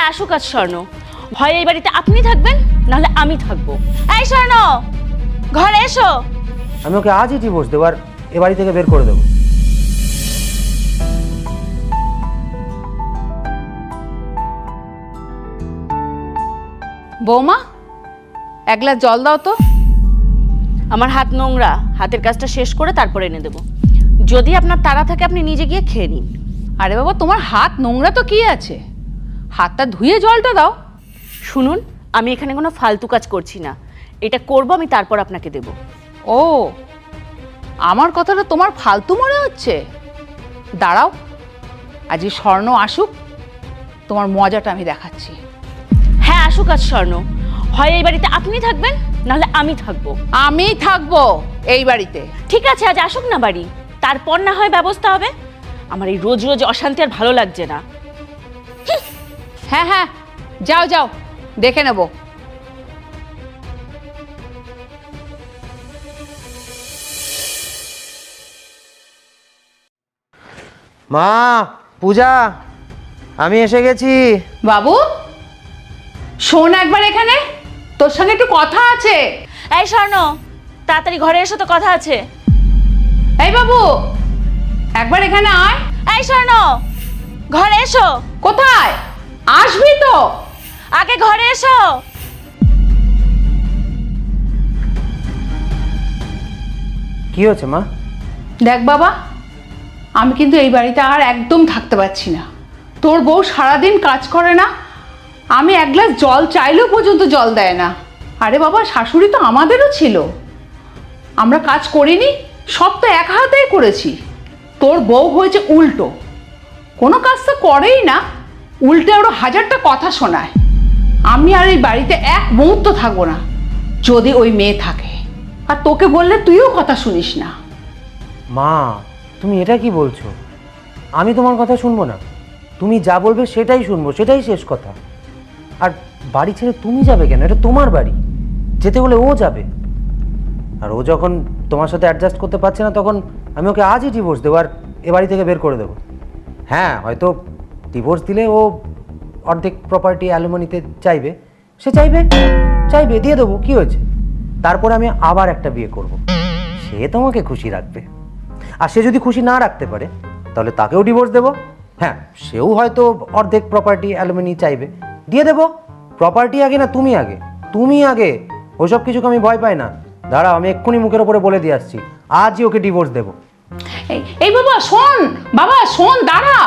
হ্যাঁ আসুক আজ স্বর্ণ, হয় এই বাড়িতে আপনি থাকবেন নাহলে আমি থাকবো। এই স্বর্ণ, ঘরে এসো। আমি ওকে আজই ডিভোর্স দেবো আর এ বাড়ি থেকে বের করে দেবো। বৌমা, এক গ্লাস জল দাও তো। আমার হাত নোংরা, হাতের কাজটা শেষ করে তারপরে এনে দেবো। যদি আপনার তাড়া থাকে আপনি নিজে গিয়ে খেয়ে নিন। আরে বাবা, তোমার হাত নোংরা তো কি আছে, হাতটা ধুয়ে জলটা দাও। শুনুন, আমি এখানে কোনো ফালতু কাজ করছি না, এটা করবো আমি তারপর আপনাকে দেব। ও, আমার কথাটা তোমার ফালতু মনে হচ্ছে? দাঁড়াও, আজ স্বর্ণ আসুক, তোমার মজাটা আমি দেখাচ্ছি। হ্যাঁ আসুক আজ স্বর্ণ, হয় এই বাড়িতে আপনি থাকবেন নাহলে আমি থাকবো। আমি থাকবো এই বাড়িতে। ঠিক আছে, আজ আসুক না বাড়ি, তারপর না হয় ব্যবস্থা হবে। আমার এই রোজ রোজ অশান্তি আর ভালো লাগছে না। হ্যাঁ হ্যাঁ, যাও যাও, দেখে নেব। মা, পূজা, আমি এসে গেছি। বাবু, শোন একবার এখানে, তোর সঙ্গে একটু কথা আছে। এই স্বর্ণ, তাড়াতাড়ি ঘরে এসো, তো কথা আছে। এই বাবু, একবার এখানে আয়। এই স্বর্ণ, ঘরে এসো। কোথায়? আসবি তো। আগে ঘরে এসো। কি হয়েছে মা? দেখ বাবা, আমি কিন্তু এই বাড়িতে আর একদম থাকতে পারছি না। তোর বউ সারাদিন কাজ করে না, আমি এক গ্লাস জল চাইলেও পর্যন্ত জল দেয় না। আরে বাবা, শাশুড়ি তো আমাদেরও ছিল, আমরা কাজ করিনি, সব তো এক হাতেই করেছি। তোর বউ হয়েছে উল্টো, কোনো কাজ তো করেই না, উল্টে আরো হাজারটা কথা শোনায়। আমি আর এই বাড়িতে এক মুহূর্ত থাকবো না যদি ওই মেয়ে থাকে। আর তোকে বললে তুইও কথা শুনিস না। মা, তুমি এটা কি বলছো? আমি তোমার কথা শুনবো না? তুমি যা বলবে সেটাই শুনবো, সেটাই শেষ কথা। আর বাড়ি ছেড়ে তুমি যাবে কেন? এটা তোমার বাড়ি, যেতে হলে ও যাবে। আর ও যখন তোমার সাথে অ্যাডজাস্ট করতে পারছে না, তখন আমি ওকে আজই ডিভোর্স দেবো আর এ বাড়ি থেকে বের করে দেবো। হ্যাঁ, হয়তো ডিভোর্স দিলে ও অর্ধেক প্রপার্টি অ্যালুমিনিতে চাইবে, সে চাইবে দিয়ে দেবো, কি হয়েছে? তারপরে আমি আবার একটা বিয়ে করব, সে তোমাকে খুশি রাখবে। আর সে যদি খুশি না রাখতে পারে তাহলে তাকেও ডিভোর্স দেবো। হ্যাঁ, সেও হয়তো অর্ধেক প্রপার্টি অ্যালুমিনি চাইবে, দিয়ে দেবো। প্রপার্টি আগে না তুমি আগে? তুমি আগে। ওসব কিছুকে আমি ভয় পাই না। দাঁড়াও, আমি এক্ষুনি মুখের ওপরে বলে দিয়ে আসছি, আজই ওকে ডিভোর্স দেবো। এই বাবা শোন, বাবা শোন, দাঁড়া।